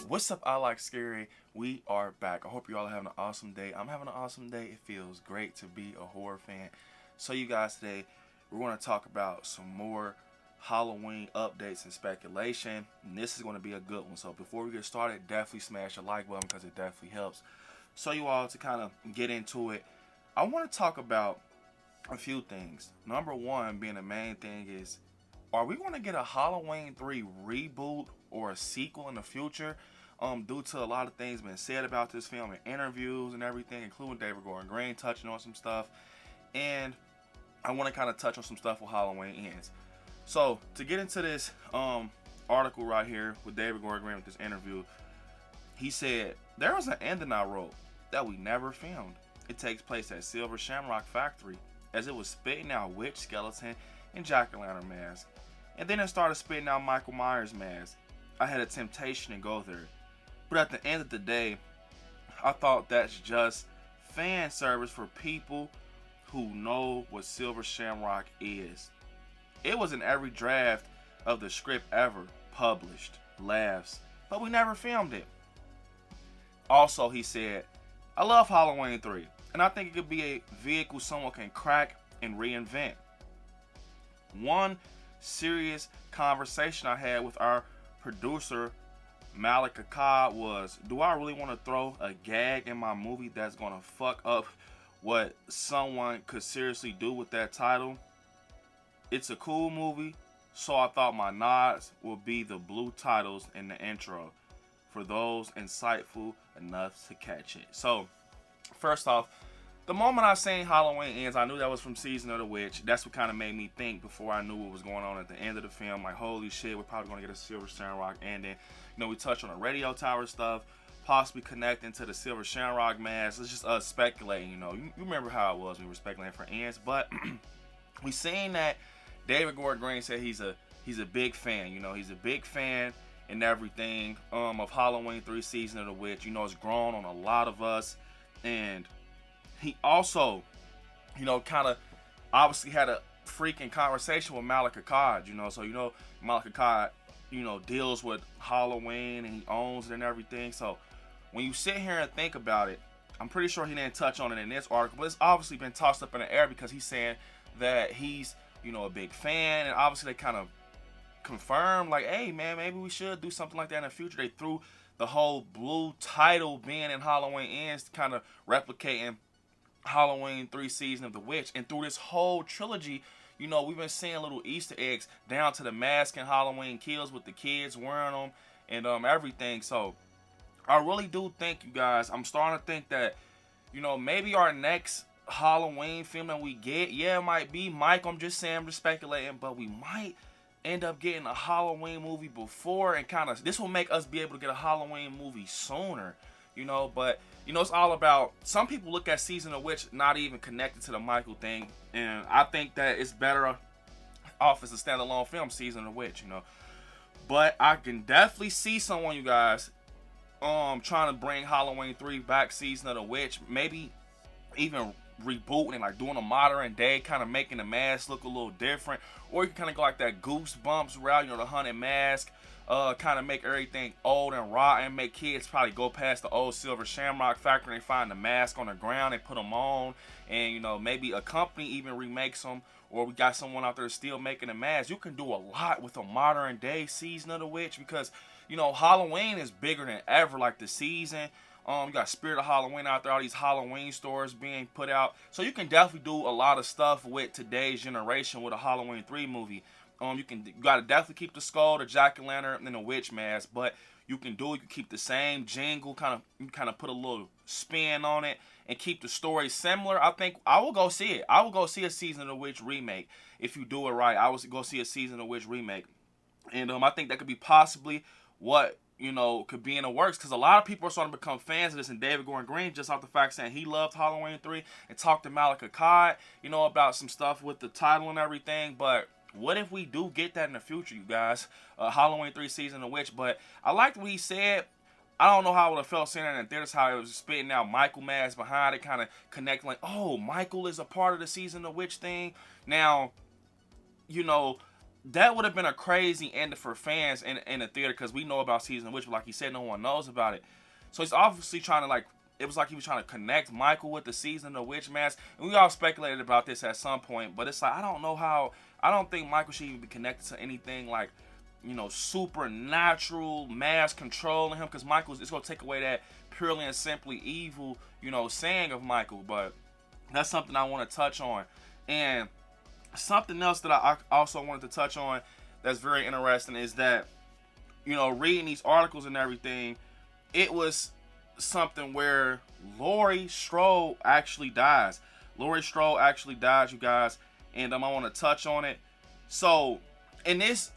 What's up, I Like Scary? We are back. I hope you all are having an awesome day. I'm having an awesome day. It feels great to be a horror fan. So you guys, today we're going to talk about some more Halloween updates and speculation. And this is going to be a good one. So before we get started, definitely smash the like button because it definitely helps. So you all, to kind of get into it, I want to talk about a few things. Number one being the main thing is, are we going to get a Halloween 3 reboot or a sequel in the future? Due to a lot of things being said about this film in interviews and everything, including David Gordon Green touching on some stuff. And I want to kind of touch on some stuff with Halloween Ends. So, to get into this article right here with David Gordon Green with this interview, he said, there was an ending I wrote that we never filmed. It takes place at Silver Shamrock Factory, as it was spitting out witch, skeleton, and jack-o'-lantern mask. And then it started spitting out Michael Myers mask. I had a temptation to go there. But at the end of the day, I thought that's just fan service for people who know what Silver Shamrock is. It was in every draft of the script ever published, laughs, but we never filmed it. Also, he said, I love Halloween 3, and I think it could be a vehicle someone can crack and reinvent. One serious conversation I had with our producer, ILIKESCARY, was, do I really want to throw a gag in my movie that's going to fuck up what someone could seriously do with that title? It's a cool movie, so I thought my nods would be the blue titles in the intro for those insightful enough to catch it. So, first off, the moment I seen Halloween Ends, I knew that was from Season of the Witch. That's what kind of made me think before I knew what was going on at the end of the film. Like, holy shit, we're probably going to get a Silver Shamrock ending. You know, we touched on the radio tower stuff, possibly connecting to the Silver Shamrock mask. It's just us speculating, you know. You remember how it was when we were speculating for Ends. But we seen that David Gordon Green said he's a big fan. You know, he's a big fan and everything of Halloween 3 Season of the Witch. You know, it's grown on a lot of us. And he also, you know, kind of obviously had a freaking conversation with ILIKESCARY, you know. So, you know, ILIKESCARY, you know, deals with Halloween and he owns it and everything. So, when you sit here and think about it, I'm pretty sure he didn't touch on it in this article, but it's obviously been tossed up in the air because he's saying that he's, you know, a big fan. And obviously they kind of confirmed, like, hey, man, maybe we should do something like that in the future. They threw the whole blue title being in Halloween Ends, kind of replicating Halloween 3 Season of the Witch. And through this whole trilogy, you know, we've been seeing little Easter eggs down to the mask and Halloween Kills with the kids wearing them and everything. So I really do think, you guys, I'm starting to think that, you know, maybe our next Halloween film that we get, yeah, it might be Mike. I'm just saying, I'm just speculating, but we might end up getting a Halloween movie before, and kind of, this will make us be able to get a Halloween movie sooner, you know. But, you know, it's all about, some people look at Season of Witch not even connected to the Michael thing, and I think that it's better off as a standalone film, Season of Witch, you know. But I can definitely see someone, you guys, trying to bring Halloween 3 back, Season of the Witch, maybe even rebooting and like doing a modern day, kind of making the mask look a little different. Or you can kind of go like that Goosebumps route, you know, the haunted mask, kind of make everything old and rotten, make kids probably go past the old Silver Shamrock Factory and find the mask on the ground and put them on. And, you know, maybe a company even remakes them, or we got someone out there still making the mask. You can do a lot with a modern day Season of the Witch because, you know, Halloween is bigger than ever, like the season. You got Spirit of Halloween out there, all these Halloween stores being put out. So you can definitely do a lot of stuff with today's generation with a Halloween 3 movie. You gotta definitely keep the skull, the jack-o'-lantern, and the witch mask, but you can keep the same jingle, you kind of put a little spin on it and keep the story similar. I think I will go see it. I will go see a Season of the Witch remake if you do it right. I will go see a Season of the Witch remake. And I think that could be possibly what, you know, could be in the works, because a lot of people are starting to become fans of this, and David Gordon Green, just off the fact saying he loved Halloween 3 and talked to ILIKESCARY, you know, about some stuff with the title and everything. But what if we do get that in the future, you guys? Halloween 3 Season of the Witch. But I liked what he said. I don't know how I would have felt seeing it in theaters, how it was spitting out Michael mask behind it, kind of connecting like, oh, Michael is a part of the Season of the Witch thing. Now, you know, that would have been a crazy ending for fans in the theater, because we know about Season of the Witch, but like he said, no one knows about it. So he's obviously trying to, like, it was like he was trying to connect Michael with the Season of the Witch mask. And we all speculated about this at some point, but it's like, I don't know how, I don't think Michael should even be connected to anything like, you know, supernatural mass controlling him, because Michael's, it's going to take away that purely and simply evil, you know, saying of Michael. But that's something I want to touch on. And something else that I also wanted to touch on that's very interesting is that, you know, reading these articles and everything, it was something where Laurie Strode actually dies. Laurie Strode actually dies, you guys, and I want to touch on it. So, in this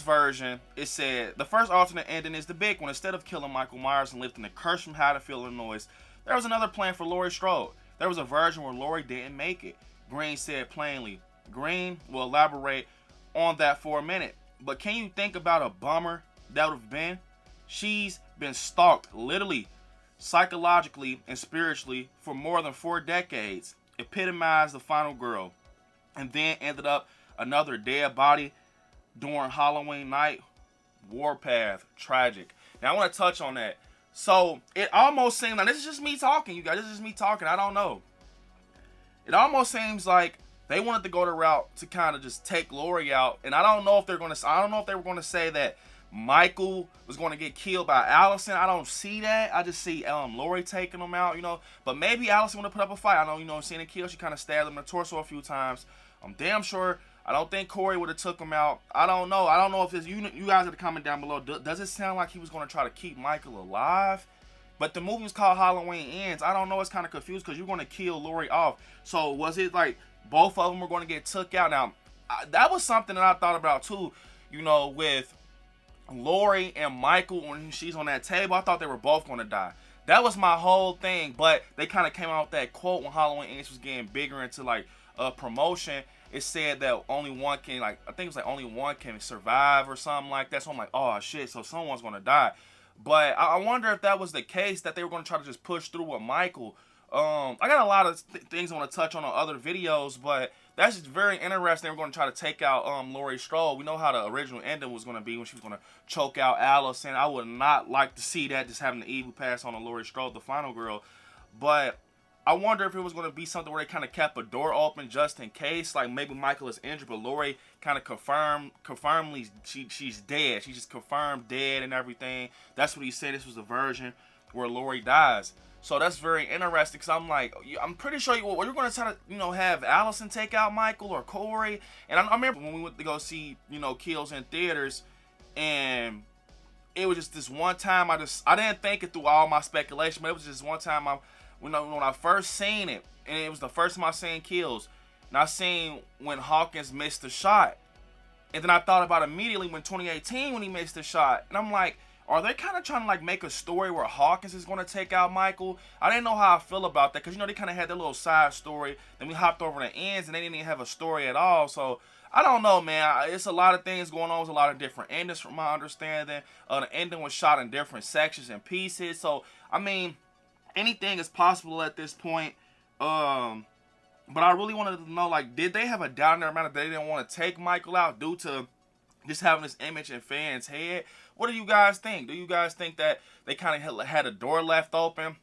version, it said the first alternate ending is the big one. Instead of killing Michael Myers and lifting the curse from Haddonfield, Illinois, there was another plan for Laurie Strode. There was a version where Laurie didn't make it. Green said plainly. Green will elaborate on that for a minute. But can you think about a bummer that would have been? She's been stalked, literally, psychologically, and spiritually for more than 4 decades. Epitomized the final girl. And then ended up another dead body during Halloween night. Warpath. Tragic. Now I want to touch on that. So it almost seems like, this is just me talking, you guys. This is just me talking. I don't know. It almost seems like they wanted to go the route to kind of just take Laurie out. And I don't know if they're going to, I don't know if they were going to say that Michael was going to get killed by Allison. I don't see that. I just see Laurie taking him out, you know. But maybe Allison would have put up a fight. I know, you know, seeing a kill, she kind of stabbed him in the torso a few times. I'm damn sure. I don't think Corey would have took him out. I don't know. I don't know if it's, you guys have to comment down below. Does it sound like he was going to try to keep Michael alive? But the movie was called Halloween Ends. I don't know. It's kind of confused because you're going to kill Laurie off. So was it like both of them were going to get took out? Now, that was something that I thought about too, you know, with Laurie and Michael when she's on that table. I thought they were both going to die. That was my whole thing. But they kind of came out with that quote when Halloween Ends was getting bigger into like promotion. It said that only one can, like, I think it was like only one can survive or something like that. So I'm like, oh shit, so someone's going to die. But I wonder if that was the case, that they were going to try to just push through with Michael. I got a lot of things I want to touch on other videos, but that's just very interesting. We're going to try to take out Laurie Strode. We know how the original ending was going to be when she was going to choke out Allison. I would not like to see that, just having the evil pass on to Laurie Strode, the final girl. But I wonder if it was going to be something where they kind of kept a door open just in case. Like maybe Michael is injured, but Laurie kind of confirmedly she's dead. She just confirmed dead and everything. That's what he said. This was a version where Laurie dies. So that's very interesting, because I'm like, I'm pretty sure you're going to try to, you know, have Allison take out Michael or Corey. And I remember when we went to go see, you know, Kills in theaters, and it was just this one time I didn't think it through all my speculation, but it was just one time when I first seen it, and it was the first time I seen Kills, and I seen when Hawkins missed the shot. And then I thought about immediately when 2018 when he missed the shot. And I'm like, are they kind of trying to like make a story where Hawkins is going to take out Michael? I didn't know how I feel about that, because, you know, they kind of had their little side story. Then we hopped over the ends, and they didn't even have a story at all. So I don't know, man. It's a lot of things going on. There's a lot of different endings from my understanding. The ending was shot in different sections and pieces. So, I mean, anything is possible at this point. But I really wanted to know, like, did they have a doubt in their mind that they didn't want to take Michael out due to just having this image in fans' head? What do you guys think? Do you guys think that they kind of had a door left open?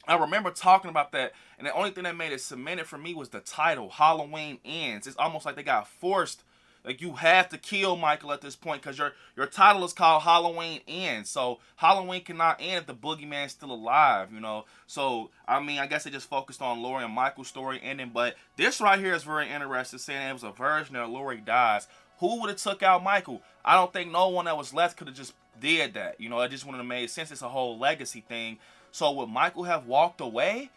I remember talking about that, and the only thing that made it cemented for me was the title, Halloween Ends. It's almost like they got forced. Like, you have to kill Michael at this point, because your title is called Halloween Ends. So Halloween cannot end if the boogeyman's still alive, you know. So, I mean, I guess they just focused on Laurie and Michael's story ending. But this right here is very interesting, saying it was a version that Laurie dies. Who would have took out Michael? I don't think no one that was left could have just did that. You know, it just wouldn't have made sense. It's a whole legacy thing. So would Michael have walked away?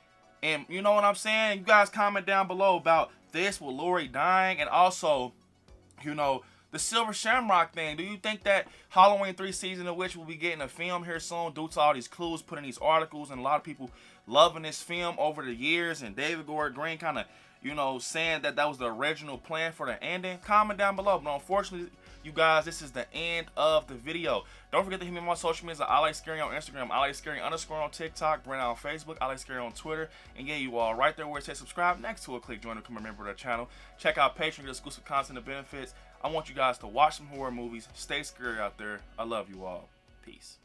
And you know what I'm saying? You guys comment down below about this with Laurie dying, and also, you know, the Silver Shamrock thing. Do you think that Halloween 3 Season of Witch will be getting a film here soon due to all these clues put in these articles, and a lot of people loving this film over the years, and David Gordon Green kind of, you know, saying that that was the original plan for the ending? Comment down below. But unfortunately, You guys, this is the end of the video. Don't forget to hit me on my social medias. I like Scary on Instagram, I like Scary _ on TikTok, Brent on Facebook, I like Scary on Twitter. And yeah, you all right there where it says subscribe next to it, click join to become a member of the channel. Check out Patreon, get exclusive content and benefits. I want you guys to watch some horror movies. Stay scary out there. I love you all. Peace.